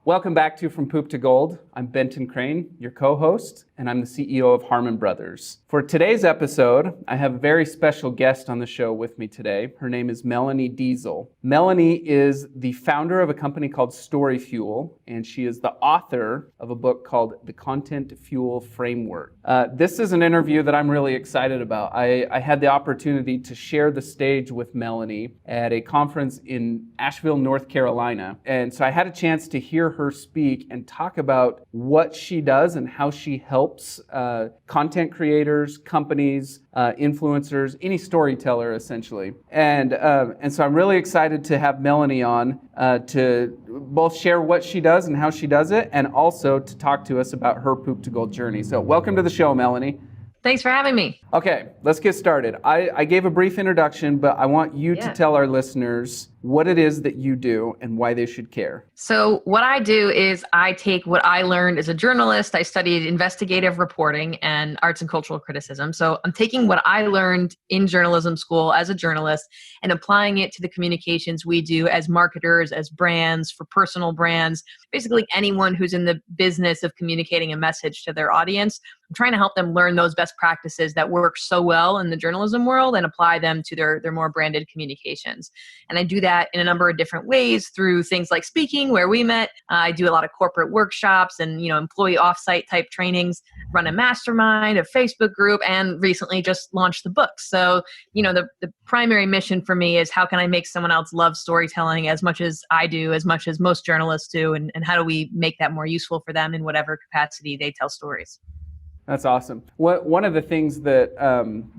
Welcome back to From Poop to Gold. I'm Benton Crane, your co-host, and I'm the CEO of Harmon Brothers. For today's episode, I have a very special guest on the show with me today. Her name is Melanie Deziel. Melanie is the founder of a company called Story Fuel, and she is the author of a book called The Content Fuel Framework. This is an interview that I'm really excited about. I had the opportunity to share the stage with Melanie at a conference in Asheville, North Carolina, and so I had a chance to hear her speak and talk about what she does and how she helps content creators, companies, influencers, any storyteller essentially. And so I'm really excited to have Melanie on to both share what she does and how she does it, and also to talk to us about her Poop to Gold journey. So welcome to the show, Melanie. Thanks for having me. Okay, let's get started. I gave a brief introduction, but I want you to tell our listeners what it is that you do and why they should care. So what I do is I take what I learned as a journalist. I studied investigative reporting and arts and cultural criticism. So I'm taking what I learned in journalism school as a journalist and applying it to the communications we do as marketers, as brands, for personal brands, basically anyone who's in the business of communicating a message to their audience. I'm trying to help them learn those best practices that work so well in the journalism world and apply them to their more branded communications. And I do that in a number of different ways through things like speaking, where we met. I do a lot of corporate workshops and, employee offsite type trainings, run a mastermind, a Facebook group, and recently just launched the book. So, the primary mission for me is how can I make someone else love storytelling as much as I do, as much as most journalists do, and how do we make that more useful for them in whatever capacity they tell stories. That's awesome. One of the things that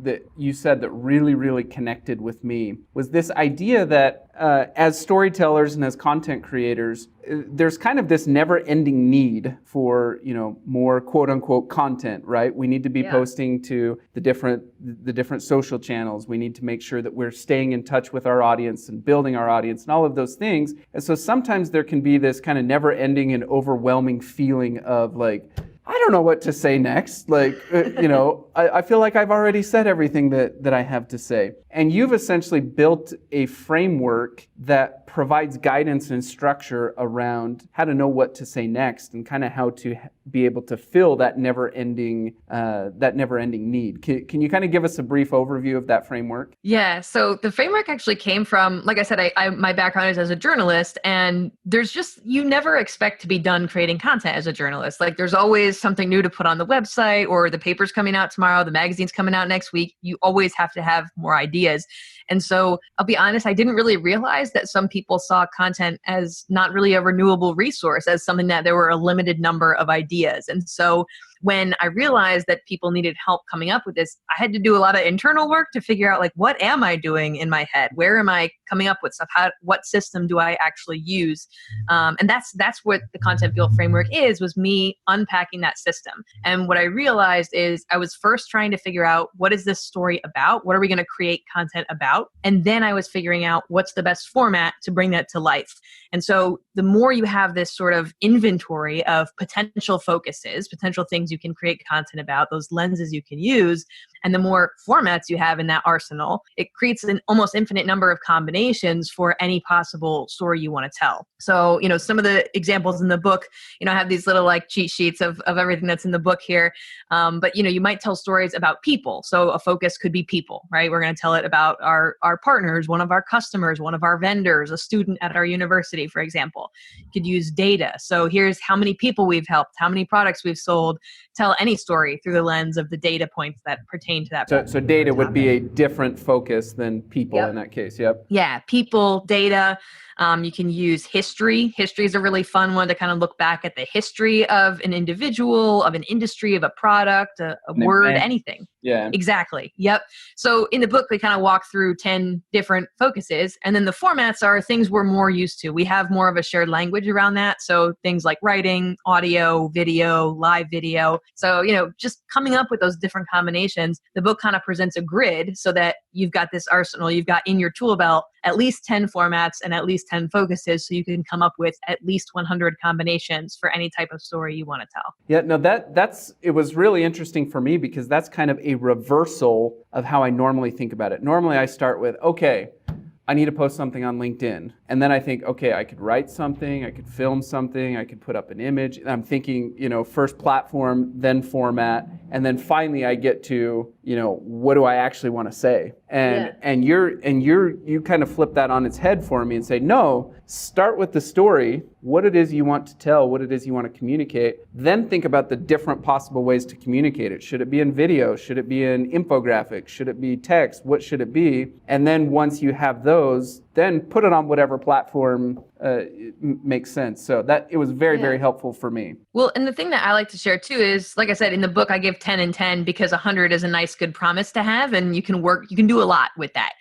that you said that really, really connected with me was this idea that as storytellers and as content creators, there's kind of this never-ending need for more quote-unquote content, right? We need to be posting to the different social channels. We need to make sure that we're staying in touch with our audience and building our audience and all of those things. And so sometimes there can be this kind of never-ending and overwhelming feeling of like, I don't know what to say next. Like, I feel like I've already said everything that I have to say. And you've essentially built a framework that provides guidance and structure around how to know what to say next and kind of how to be able to fill that never-ending need. Can you kind of give us a brief overview of that framework? Yeah. So the framework actually came from, like I said, my background is as a journalist, and you never expect to be done creating content as a journalist. Like there's always something new to put on the website, or the paper's coming out tomorrow, the magazine's coming out next week. You always have to have more ideas. And so I'll be honest, I didn't really realize that some people saw content as not really a renewable resource, as something that there were a limited number of ideas. And so when I realized that people needed help coming up with this, I had to do a lot of internal work to figure out, like, what am I doing in my head? Where am I coming up with stuff? What system do I actually use? And that's what the Content Fuel Framework was me unpacking that system. And what I realized is I was first trying to figure out, what is this story about? What are we going to create content about? And then I was figuring out what's the best format to bring that to life. And so the more you have this sort of inventory of potential focuses, potential things you can create content about, those lenses you can use, and the more formats you have in that arsenal, it creates an almost infinite number of combinations for any possible story you want to tell. So, some of the examples in the book, I have these little like cheat sheets of everything that's in the book here. But, you might tell stories about people. So a focus could be people, right? We're going to tell it about our partners, one of our customers, one of our vendors, a student at our university, for example. You could use data. So here's how many people we've helped, how many products we've sold. Tell any story through the lens of the data points that pertain to that. So data would be a different focus than people in that case. Yep. Yeah. People, data. You can use history. History is a really fun one to kind of look back at the history of an individual, of an industry, of a product, a word, anything. Yeah. Exactly. Yep. So in the book, we kind of walk through 10 different focuses, and then the formats are things we're more used to. We have more of a shared language around that. So things like writing, audio, video, live video. So, just coming up with those different combinations, the book kind of presents a grid so that you've got this arsenal, you've got in your tool belt at least 10 formats and at least 10 focuses, so you can come up with at least 100 combinations for any type of story you want to tell. Yeah, no, it was really interesting for me because that's kind of a reversal of how I normally think about it. Normally I start with, okay, I need to post something on LinkedIn. And then I think, okay, I could write something, I could film something, I could put up an image. And I'm thinking, first platform, then format. And then finally I get to, what do I actually want to say? And you kind of flip that on its head for me and say, no, start with the story, what it is you want to tell, what it is you want to communicate, then think about the different possible ways to communicate it. Should it be in video? Should it be in infographics? Should it be text? What should it be? And then once you have those, then put it on whatever platform makes sense. So that it was very, very helpful for me. Well, and the thing that I like to share too is, like I said, in the book, I give 10 and 10 because 100 is a nice, good promise to have, and you can do a lot with that.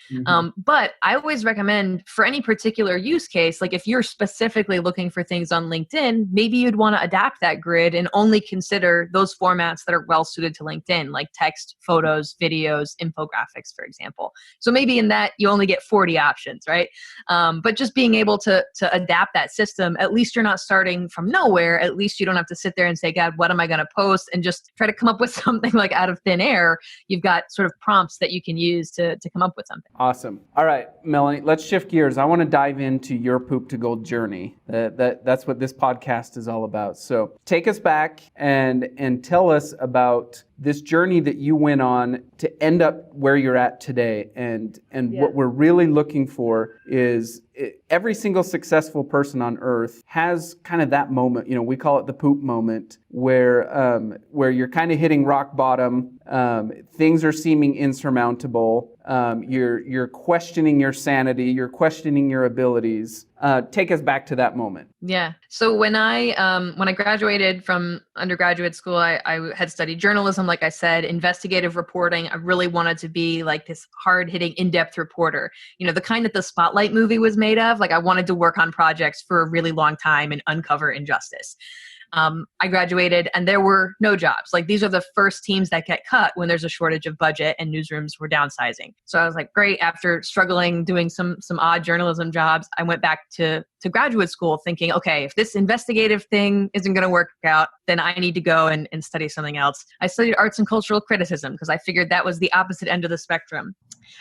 But I always recommend for any particular use case, like if you're specifically looking for things on LinkedIn, maybe you'd want to adapt that grid and only consider those formats that are well suited to LinkedIn, like text, photos, videos, infographics, for example. So maybe in that you only get 40 options, right? But just being able to adapt that system, at least you're not starting from nowhere. At least you don't have to sit there and say, God, what am I going to post? And just try to come up with something like out of thin air. You've got sort of prompts that you can use to come up with something. Awesome. All right, Melanie, let's shift gears. I want to dive into your Poop to Gold journey. That's what this podcast is all about. So take us back and tell us about this journey that you went on to end up where you're at today. And what we're really looking for is every single successful person on earth has kind of that moment, we call it the poop moment, where you're kind of hitting rock bottom, things are seeming insurmountable, you're questioning your sanity, you're questioning your abilities. Take us back to that moment. Yeah. So when I graduated from undergraduate school, I had studied journalism, like I said, investigative reporting. I really wanted to be like this hard-hitting, in-depth reporter, the kind that the Spotlight movie was made of. Like I wanted to work on projects for a really long time and uncover injustice. I graduated and there were no jobs. Like these are the first teams that get cut when there's a shortage of budget and newsrooms were downsizing. So I was like, great. After struggling, doing some odd journalism jobs, I went back to graduate school thinking, okay, if this investigative thing isn't going to work out, then I need to go and study something else. I studied arts and cultural criticism because I figured that was the opposite end of the spectrum.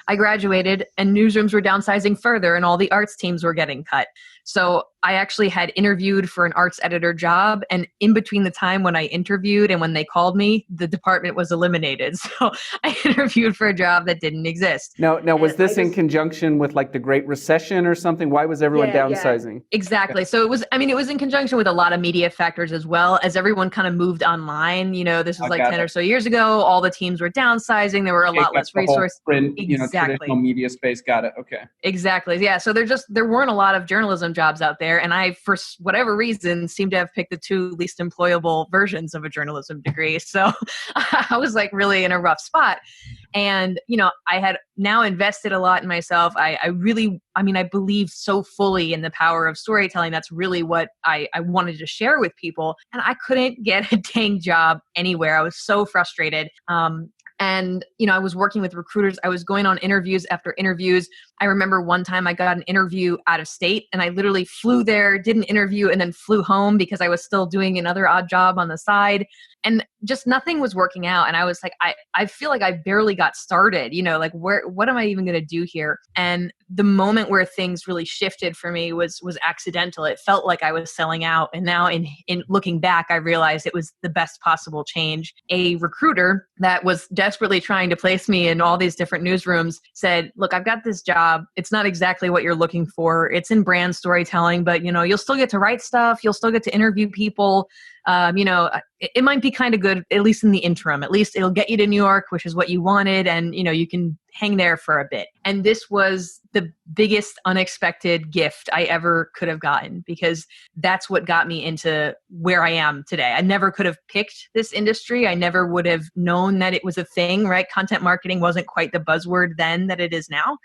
I graduated and newsrooms were downsizing further and all the arts teams were getting cut. So I actually had interviewed for an arts editor job, and in between the time when I interviewed and when they called me, the department was eliminated. So I interviewed for a job that didn't exist. Now was this in conjunction with like the Great Recession or something? Why was everyone downsizing? Exactly. So it was in conjunction with a lot of media factors as well, as everyone kind of moved online. This was like 10 or so years ago. All the teams were downsizing. There were a lot less resources. Traditional media space. Got it. Okay. Exactly. Yeah. So there weren't a lot of journalism jobs out there. And I, for whatever reason, seem to have picked the two least employable versions of a journalism degree. So I was like really in a rough spot. And, I had now invested a lot in myself. I believe so fully in the power of storytelling. That's really what I wanted to share with people. And I couldn't get a dang job anywhere. I was so frustrated. And, I was working with recruiters. I was going on interviews after interviews. I remember one time I got an interview out of state and I literally flew there, did an interview, and then flew home because I was still doing another odd job on the side. And just nothing was working out. And I was like, I feel like I barely got started, like what am I even going to do here? And the moment where things really shifted for me was accidental. It felt like I was selling out. And now in looking back, I realized it was the best possible change. A recruiter that was desperately trying to place me in all these different newsrooms said, look, I've got this job. It's not exactly what you're looking for. It's in brand storytelling, but you'll still get to write stuff. You'll still get to interview people. It might be kind of good, at least in the interim. At least it'll get you to New York, which is what you wanted. And, you can hang there for a bit. And this was the biggest unexpected gift I ever could have gotten, because that's what got me into where I am today. I never could have picked this industry. I never would have known that it was a thing, right? Content marketing wasn't quite the buzzword then that it is now.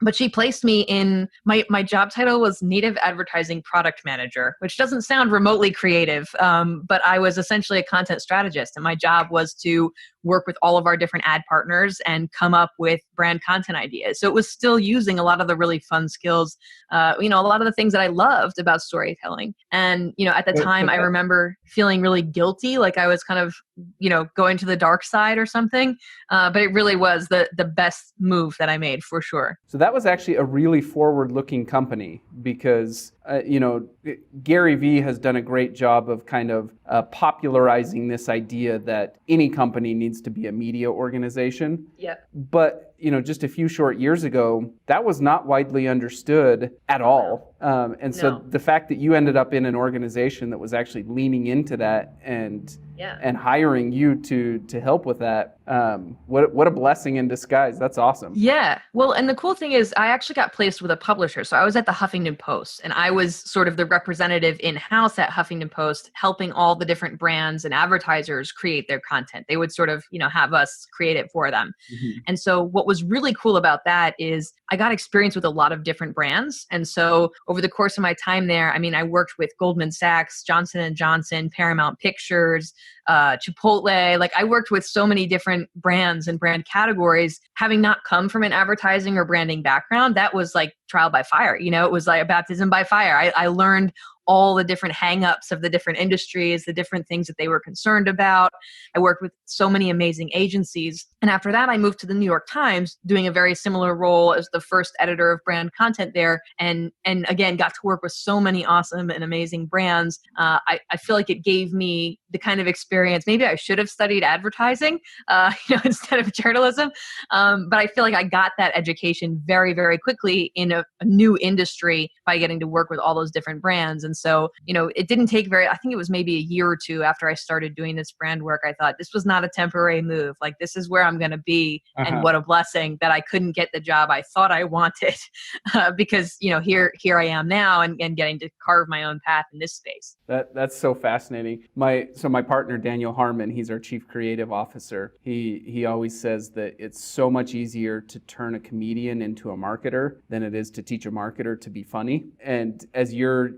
But she placed me in, my job title was Native Advertising Product Manager, which doesn't sound remotely creative, but I was essentially a content strategist. And my job was to work with all of our different ad partners and come up with brand content ideas. So it was still using a lot of the really fun skills, a lot of the things that I loved about storytelling. And, at the time, I remember feeling really guilty, like I was kind of, going to the dark side or something. But it really was the best move that I made, for sure. So that that was actually a really forward-looking company because, Gary Vee has done a great job of kind of popularizing this idea that any company needs to be a media organization. Yeah. But, just a few short years ago, that was not widely understood at all. And so the fact that you ended up in an organization that was actually leaning into that and hiring you to help with that, what a blessing in disguise. That's awesome. Yeah. Well, and the cool thing is I actually got placed with a publisher. So I was at the Huffington Post, and I was sort of the representative in-house at Huffington Post, helping all the different brands and advertisers create their content. They would sort of, have us create it for them. Mm-hmm. And so what was really cool about that is I got experience with a lot of different brands. And so over the course of my time there, I worked with Goldman Sachs, Johnson & Johnson, Paramount Pictures, Chipotle. Like, I worked with so many different brands and brand categories. Having not come from an advertising or branding background, that was like trial by fire. It was like a baptism by fire. I learned all the different hangups of the different industries, the different things that they were concerned about. I worked with so many amazing agencies. And after that, I moved to the New York Times, doing a very similar role as the first editor of brand content there. And again, got to work with so many awesome and amazing brands. I feel like it gave me the kind of experience. Maybe I should have studied advertising, instead of journalism. But I feel like I got that education very, very quickly in a new industry by getting to work with all those different brands. And so, it didn't take I think it was maybe a year or two after I started doing this brand work, I thought this was not a temporary move. Like, this is where I'm going to be. And what a blessing that I couldn't get the job I thought I wanted because, here I am now and getting to carve my own path in this space. That's so fascinating. My partner, Daniel Harmon, he's our chief creative officer. He always says that it's so much easier to turn a comedian into a marketer than it is to teach a marketer to be funny. And as you're,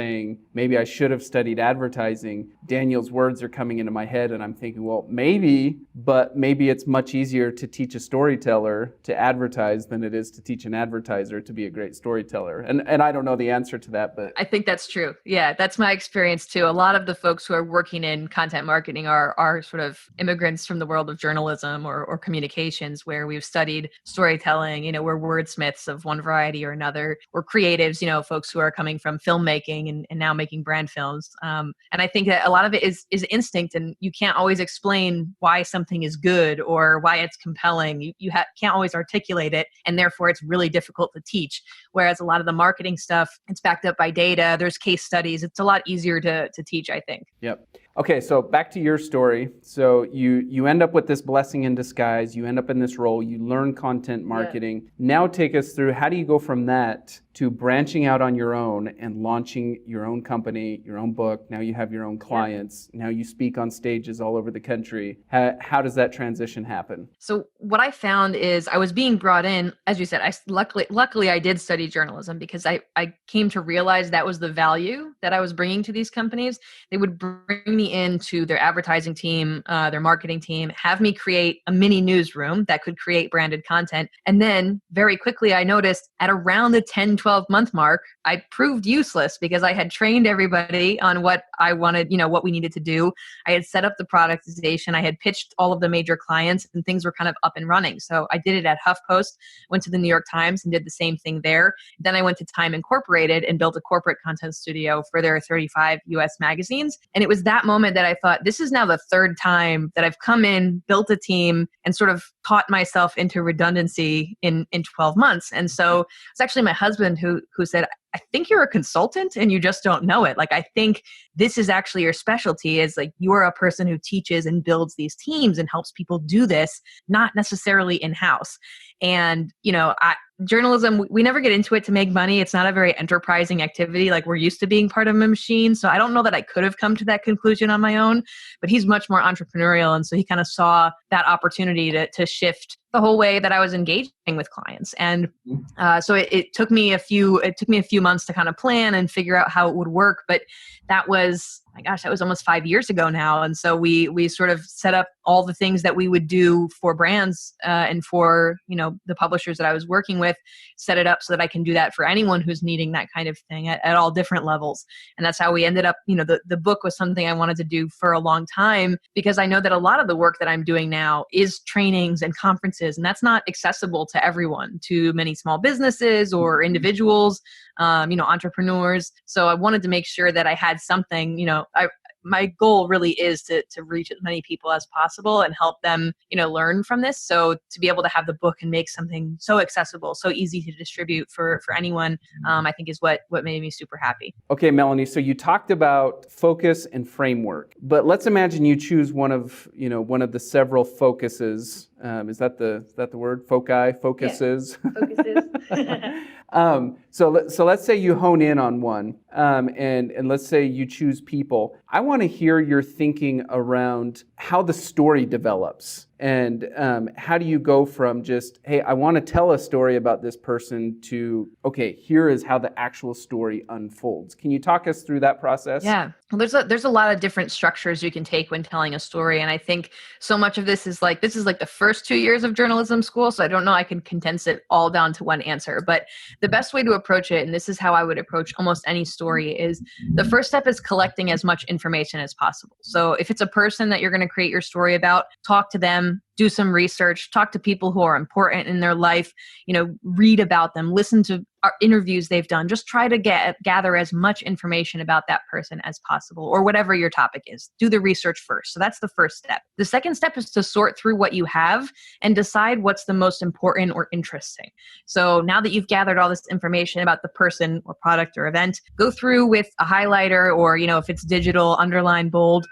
saying, maybe I should have studied advertising, Daniel's words are coming into my head and I'm thinking, well, maybe it's much easier to teach a storyteller to advertise than it is to teach an advertiser to be a great storyteller. And I don't know the answer to that, but I think that's true. Yeah, that's my experience too. A lot of the folks who are working in content marketing are sort of immigrants from the world of journalism or communications, where we've studied storytelling. We're wordsmiths of one variety or another. We're creatives, folks who are coming from filmmaking and now making brand films. And I think that a lot of it is instinct, and you can't always explain why something is good or why it's compelling. You can't always articulate it, and therefore it's really difficult to teach. Whereas a lot of the marketing stuff, it's backed up by data. There's case studies. It's a lot easier to teach, I think. Yep. Okay, so back to your story. So you end up with this blessing in disguise. You end up in this role. You learn content marketing. Yeah. Now take us through, how do you go from that to branching out on your own and launching your own company, your own book? Now you have your own clients. Yeah. Now you speak on stages all over the country. How does that transition happen? So what I found is I was being brought in, as you said, luckily I did study journalism, because I came to realize that was the value that I was bringing to these companies. They would bring me into their advertising team, their marketing team, have me create a mini newsroom that could create branded content. And then very quickly I noticed at around the 10, 12 month mark, I proved useless because I had trained everybody on what I wanted, what we needed to do. I had set up the productization. I had pitched all of the major clients, and things were kind of up and running. So I did it at HuffPost, went to the New York Times and did the same thing there. Then I went to Time Incorporated and built a corporate content studio for their 35 US magazines. And it was that moment that I thought, this is now the third time that I've come in, built a team, and sort of taught myself into redundancy in 12 months. And so it's actually my husband who said, I think you're a consultant and you just don't know it. Like, I think this is actually your specialty, is like, you are a person who teaches and builds these teams and helps people do this, not necessarily in-house. And, journalism, we never get into it to make money. It's not a very enterprising activity. Like, we're used to being part of a machine. So I don't know that I could have come to that conclusion on my own, but he's much more entrepreneurial. And so he kind of saw that opportunity to shift the whole way that I was engaging with clients. And so it took me a few months to kind of plan and figure out how it would work. But that was my gosh, that was almost 5 years ago now. And so we sort of set up all the things that we would do for brands and for, the publishers that I was working with, set it up so that I can do that for anyone who's needing that kind of thing at all different levels. And that's how we ended up, the book was something I wanted to do for a long time, because I know that a lot of the work that I'm doing now is trainings and conferences, and that's not accessible to everyone, to many small businesses or individuals, entrepreneurs. So I wanted to make sure that I had something, my goal really is to reach as many people as possible and help them, learn from this. So to be able to have the book and make something so accessible, so easy to distribute for anyone, I think is what made me super happy. Okay, Melanie, so you talked about focus and framework, but let's imagine you choose one of the several focuses. Is that the word? Focuses? Yeah. Focuses. So let's say you hone in on one, and let's say you choose people. I want to hear your thinking around how the story develops, and how do you go from just, hey, I want to tell a story about this person, to, okay, here is how the actual story unfolds. Can you talk us through that process? Yeah. Well, there's a lot of different structures you can take when telling a story. And I think so much of this is like the first 2 years of journalism school. So I don't know, I can condense it all down to one answer. But the best way to approach it, and this is how I would approach almost any story, is the first step is collecting as much information as possible. So if it's a person that you're going to create your story about, talk to them, do some research, talk to people who are important in their life, read about them, listen to interviews they've done. Just try to gather as much information about that person as possible, or whatever your topic is. Do the research first. So that's the first step. The second step is to sort through what you have and decide what's the most important or interesting. So now that you've gathered all this information about the person or product or event, go through with a highlighter, or, if it's digital, underline, bold,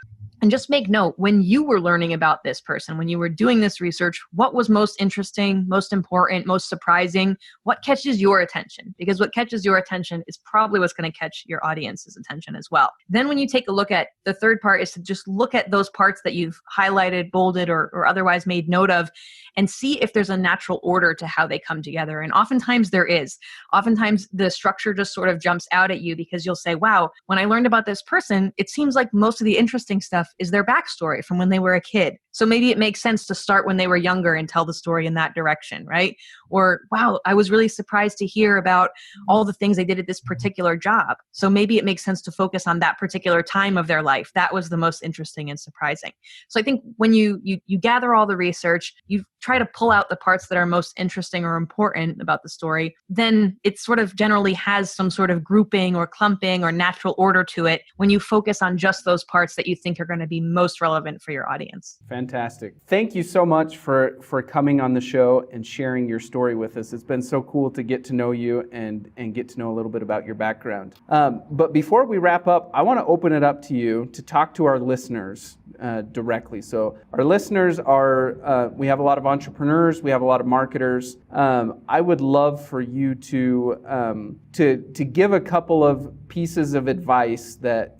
and just make note, when you were learning about this person, when you were doing this research, what was most interesting, most important, most surprising? What catches your attention? Because what catches your attention is probably what's going to catch your audience's attention as well. Then when you take a look at the third part, is to just look at those parts that you've highlighted, bolded, or otherwise made note of, and see if there's a natural order to how they come together. And oftentimes there is. Oftentimes the structure just sort of jumps out at you, because you'll say, wow, when I learned about this person, it seems like most of the interesting stuff is their backstory from when they were a kid. So maybe it makes sense to start when they were younger and tell the story in that direction, right? Or, wow, I was really surprised to hear about all the things they did at this particular job. So maybe it makes sense to focus on that particular time of their life. That was the most interesting and surprising. So I think when you gather all the research, you try to pull out the parts that are most interesting or important about the story, then it sort of generally has some sort of grouping or clumping or natural order to it when you focus on just those parts that you think are going to be most relevant for your audience. Fantastic. Thank you so much for coming on the show and sharing your story with us. It's been so cool to get to know you and get to know a little bit about your background. But before we wrap up, I want to open it up to you to talk to our listeners directly. So our listeners are, we have a lot of entrepreneurs, we have a lot of marketers. I would love for you to give a couple of pieces of advice that,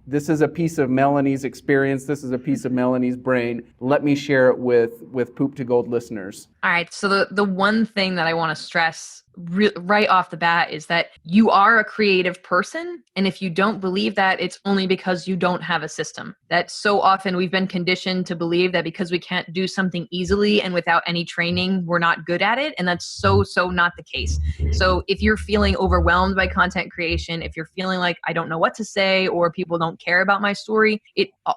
this is a piece of Melanie's experience, this is a piece of Melanie's brain. Let me share it with Poop to Gold listeners. All right. So the one thing that I want to stress right off the bat is that you are a creative person. And if you don't believe that, it's only because you don't have a system. That so often we've been conditioned to believe that because we can't do something easily and without any training, we're not good at it. And that's so not the case. So if you're feeling overwhelmed by content creation, if you're feeling like I don't know what to say, or people don't care about my story,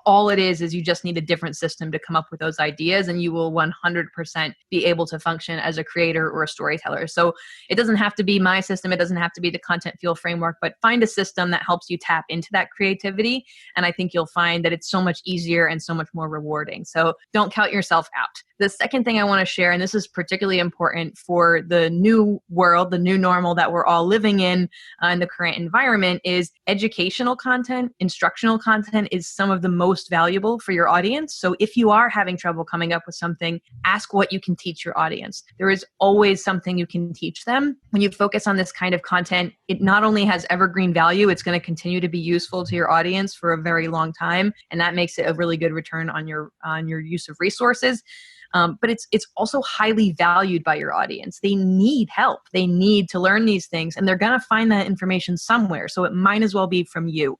all it is you just need a different system to come up with those ideas, and you will 100% be able to function as a creator or a storyteller. So it doesn't have to be my system. It doesn't have to be the content fuel framework, but find a system that helps you tap into that creativity. And I think you'll find that it's so much easier and so much more rewarding. So don't count yourself out. The second thing I want to share, and this is particularly important for the new world, the new normal that we're all living in the current environment, is educational content, instructional content is some of the most valuable for your audience. So if you are having trouble coming up with something, ask what you can teach your audience. There is always something you can teach them. When you focus on this kind of content, it not only has evergreen value, it's going to continue to be useful to your audience for a very long time. And that makes it a really good return on your use of resources. But it's also highly valued by your audience. They need help. They need to learn these things, and they're going to find that information somewhere. So it might as well be from you.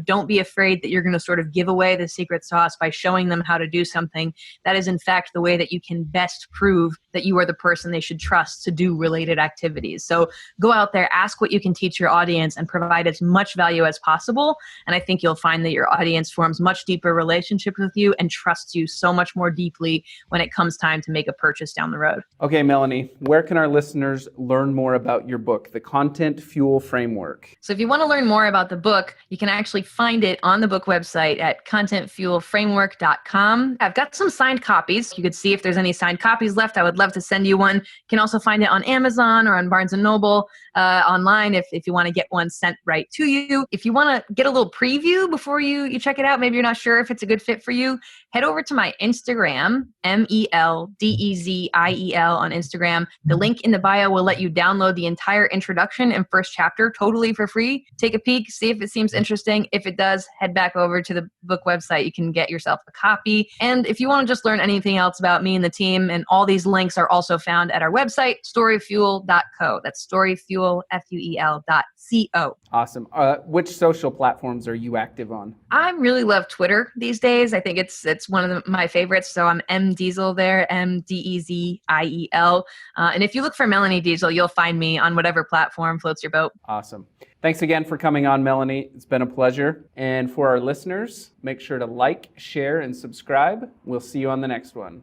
Don't be afraid that you're going to sort of give away the secret sauce by showing them how to do something. That is, in fact, the way that you can best prove that you are the person they should trust to do related activities. So go out there, ask what you can teach your audience, and provide as much value as possible. And I think you'll find that your audience forms much deeper relationships with you and trusts you so much more deeply when it comes time to make a purchase down the road. Okay, Melanie, where can our listeners learn more about your book, The Content Fuel Framework? So if you want to learn more about the book, you can actually find it on the book website at contentfuelframework.com. I've got some signed copies. You could see if there's any signed copies left. I would love to send you one. You can also find it on Amazon or on Barnes & Noble online if you want to get one sent right to you. If you want to get a little preview before you check it out, maybe you're not sure if it's a good fit for you, head over to my Instagram, MELDEZIEL on Instagram. The link in the bio will let you download the entire introduction and first chapter totally for free. Take a peek, see if it seems interesting. If it does, head back over to the book website. You can get yourself a copy. And if you want to just learn anything else about me and the team, and all these links are also found at our website, storyfuel.co. That's storyfuel.co. Awesome. Which social platforms are you active on? I really love Twitter these days. I think it's one of my favorites. So I'm M Deziel there, MDEZIEL. And if you look for Melanie Deziel, you'll find me on whatever platform floats your boat. Awesome. Thanks again for coming on, Melanie. It's been a pleasure. And for our listeners, make sure to like, share, and subscribe. We'll see you on the next one.